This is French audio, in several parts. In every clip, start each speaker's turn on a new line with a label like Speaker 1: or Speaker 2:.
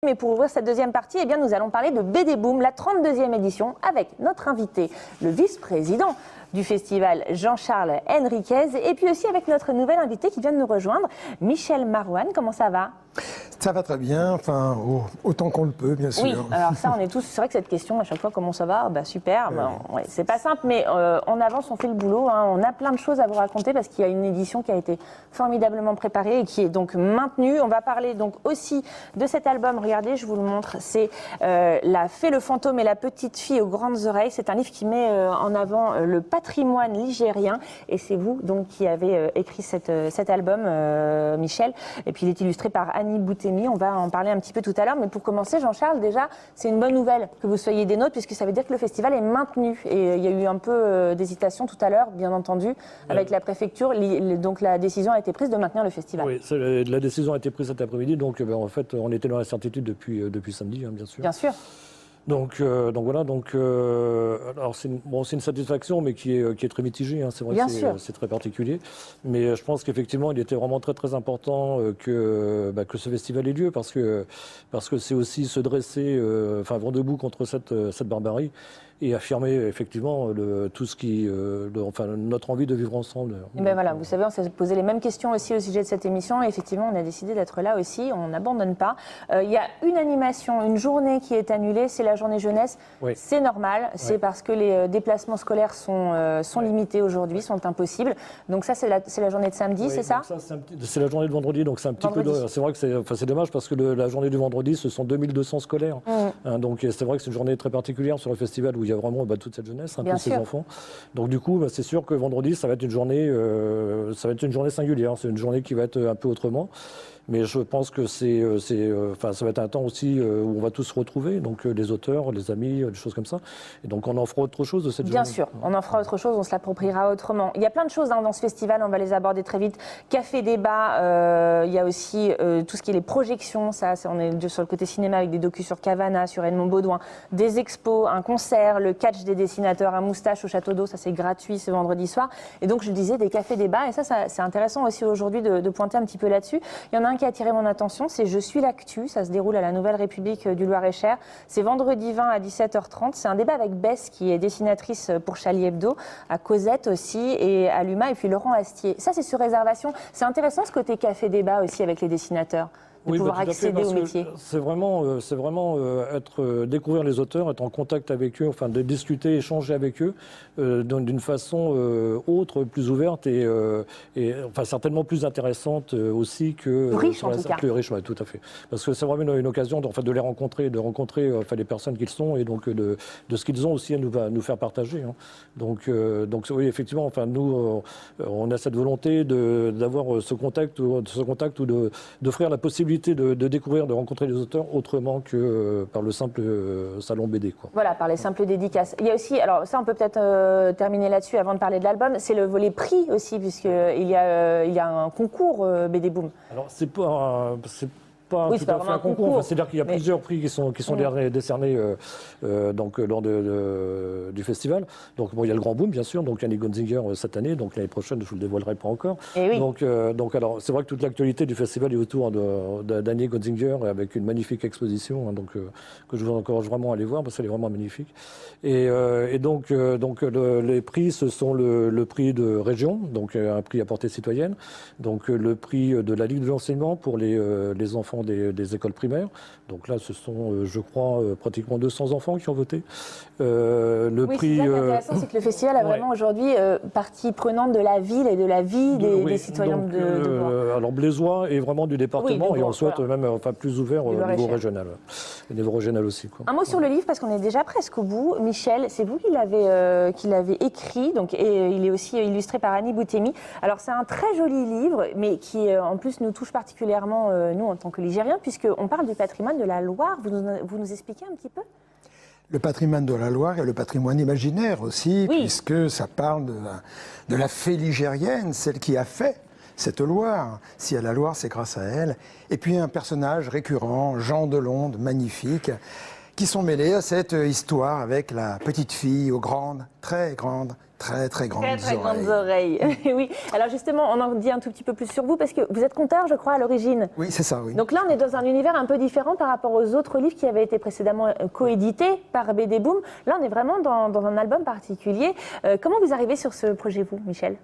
Speaker 1: Mais pour ouvrir cette deuxième partie, eh bien, nous allons parler de BD Boom, la 32e édition, avec notre invité, le vice-président du festival, Jean-Charles Henriquez, et puis aussi avec notre nouvel invité qui vient de nous rejoindre, Michel Marouane. Comment ça va ?
Speaker 2: Ça va très bien, enfin, autant qu'on le peut, bien sûr.
Speaker 1: Oui, alors ça, on est tous. C'est vrai que cette question, à chaque fois, comment ça va ? Bah, super. Ouais, c'est pas simple, mais en avance, on fait le boulot. Hein. On a plein de choses à vous raconter parce qu'il y a une édition qui a été formidablement préparée et qui est donc maintenue. On va parler donc aussi de cet album. Regardez, je vous le montre. C'est La Fée, le fantôme et la petite fille aux grandes oreilles. C'est un livre qui met en avant le patrimoine ligérien. Et c'est vous donc qui avez écrit cet album, Michel. Et puis il est illustré par Annie Boutemi. On va en parler un petit peu tout à l'heure. Mais pour commencer, Jean-Charles, déjà, c'est une bonne nouvelle que vous soyez des nôtres, puisque ça veut dire que le festival est maintenu. Et il y a eu un peu d'hésitation tout à l'heure, bien entendu, avec la préfecture. Donc la décision a été prise de maintenir le festival.
Speaker 3: Oui, la décision a été prise cet après-midi. Donc en fait, on était dans l'incertitude depuis samedi, hein, bien sûr.
Speaker 1: Bien sûr.
Speaker 3: Donc voilà, alors c'est une satisfaction, mais qui est très mitigée. Hein, c'est vrai que c'est très particulier. Mais je pense qu'effectivement, il était vraiment très très important que ce festival ait lieu, parce que c'est aussi se dresser, vent debout contre cette barbarie, et affirmer effectivement tout ce qui, notre envie de vivre ensemble.
Speaker 1: Et ben voilà, vous savez, on s'est posé les mêmes questions aussi au sujet de cette émission, et effectivement, on a décidé d'être là aussi. On n'abandonne pas. Il y a une animation, une journée qui est annulée, c'est la journée jeunesse. Oui. C'est normal, c'est parce que les déplacements scolaires sont limités aujourd'hui, sont impossibles. Donc ça, c'est la journée de samedi, c'est ça ?
Speaker 3: C'est la journée de vendredi, donc c'est un petit peu. C'est vrai que c'est dommage, parce que la journée du vendredi, ce sont 2200 scolaires. Hein, donc c'est vrai que c'est une journée très particulière sur le festival, où il y a vraiment toute cette jeunesse, tous ces enfants. Donc du coup, c'est sûr que vendredi, ça va être une journée singulière. C'est une journée qui va être un peu autrement. Mais je pense que ça va être un temps aussi où on va tous se retrouver, donc les auteurs, les amis, des choses comme ça. Et donc on en fera autre chose de cette journée.
Speaker 1: Bien sûr, on en fera autre chose, on se l'appropriera autrement. Il y a plein de choses dans ce festival, on va les aborder très vite. Café débat, il y a aussi tout ce qui est les projections, on est sur le côté cinéma avec des docus sur Cavana, sur Edmond Baudouin, des expos, un concert, le catch des dessinateurs à Moustache au Château d'Eau, ça c'est gratuit ce vendredi soir. Et donc je disais des cafés débats, et ça c'est intéressant aussi aujourd'hui de pointer un petit peu là-dessus. Il y en a un qui a attiré mon attention, c'est Je suis l'actu, ça se déroule à la Nouvelle République du Loir-et-Cher. C'est vendredi 20 à 17h30. C'est un débat avec Bess, qui est dessinatrice pour Charlie Hebdo, à Cosette aussi, et à Luma, et puis Laurent Astier. Ça, c'est sur réservation. C'est intéressant ce côté café-débat aussi avec les dessinateurs. De pouvoir accéder au métier.
Speaker 3: C'est vraiment découvrir les auteurs, être en contact avec eux, de discuter, échanger avec eux d'une façon autre, plus ouverte et certainement plus intéressante aussi que
Speaker 1: riche en tout cas.
Speaker 3: Plus riche, ouais, tout à fait. Parce que c'est vraiment une occasion de les rencontrer, de rencontrer les personnes qu'ils sont, et donc de ce qu'ils ont aussi à nous faire partager. Hein. Donc oui, effectivement, nous on a cette volonté d'avoir ce contact ou d'offrir la possibilité de découvrir, de rencontrer les auteurs autrement que par le simple salon BD. Quoi.
Speaker 1: Voilà, par les simples dédicaces. Il y a aussi, alors ça on peut peut-être terminer là-dessus avant de parler de l'album, c'est le volet prix aussi, puisqu'il y a un concours BD Boom.
Speaker 3: Alors c'est pas tout à fait un concours. C'est-à-dire qu'il y a plusieurs prix qui sont décernés lors du festival. Donc il y a le Grand Boom, bien sûr, donc Annie Gonzinger cette année, donc l'année prochaine, je ne vous le dévoilerai pas encore.
Speaker 1: Et oui.
Speaker 3: Donc alors c'est vrai que toute l'actualité du festival est autour d'Annie Gonzinger, avec une magnifique exposition, que je vous encourage vraiment à aller voir, parce qu'elle est vraiment magnifique. Et donc les prix, ce sont le prix de région, donc un prix à portée citoyenne, donc le prix de la Ligue de l'enseignement pour les enfants des écoles primaires. Donc là, ce sont, je crois, pratiquement 200 enfants qui ont voté.
Speaker 1: Prix, c'est ça qui est intéressant, c'est que le festival a vraiment aujourd'hui partie prenante de la ville et de la vie des citoyens de
Speaker 3: alors Blésois et vraiment du département, et on souhaite même plus ouvert au niveau régional. Au niveau régional aussi. Quoi.
Speaker 1: Un mot sur le livre, parce qu'on est déjà presque au bout. Michel, c'est vous qui l'avez écrit, et il est aussi illustré par Annie Boutemi. Alors c'est un très joli livre, mais qui en plus nous touche particulièrement, nous en tant que Ligériens, puisqu'on parle du patrimoine de la Loire. Vous nous expliquez un petit peu ?
Speaker 2: Le patrimoine de la Loire et le patrimoine imaginaire aussi, puisque ça parle de la fée ligérienne, celle qui a fait cette Loire. Si à la Loire, c'est grâce à elle. Et puis un personnage récurrent, Jean Delonde, magnifique, qui sont mêlés à cette histoire avec la petite fille aux grandes, très grandes
Speaker 1: oreilles. Oui. Alors justement, on en dit un tout petit peu plus sur vous parce que vous êtes conteur, je crois, à l'origine.
Speaker 2: Oui, c'est ça, oui.
Speaker 1: Donc là, on est dans un univers un peu différent par rapport aux autres livres qui avaient été précédemment coédités par BD Boom. Là, on est vraiment dans un album particulier. Comment vous arrivez sur ce projet, vous, Michel ?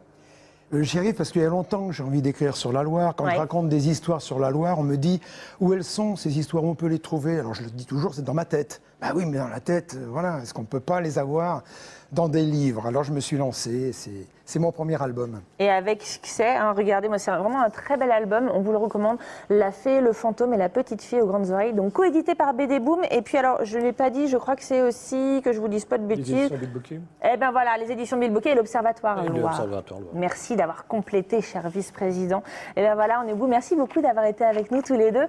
Speaker 2: J'y arrive parce qu'il y a longtemps que j'ai envie d'écrire sur la Loire. Quand je raconte des histoires sur la Loire, on me dit où elles sont, ces histoires, où on peut les trouver. Alors je le dis toujours, c'est dans ma tête. Bah oui, mais dans la tête, voilà, est-ce qu'on ne peut pas les avoir dans des livres? Alors je me suis lancé, c'est mon premier album.
Speaker 1: Et avec succès, hein, regardez, moi c'est vraiment un très bel album, on vous le recommande. La fée, le fantôme et la petite fille aux grandes oreilles, donc coédité par BD Boom. Et puis alors, je ne l'ai pas dit, je crois que c'est aussi, que je vous dise pas de bêtises. Les
Speaker 3: éditions Bill Bocquet.
Speaker 1: Eh bien voilà, les éditions Bill Bocquet et l'Observatoire Loire.
Speaker 3: Loire.
Speaker 1: Merci d'avoir complété, cher vice-président. Et bien voilà, on est au bout. Merci beaucoup d'avoir été avec nous tous les deux.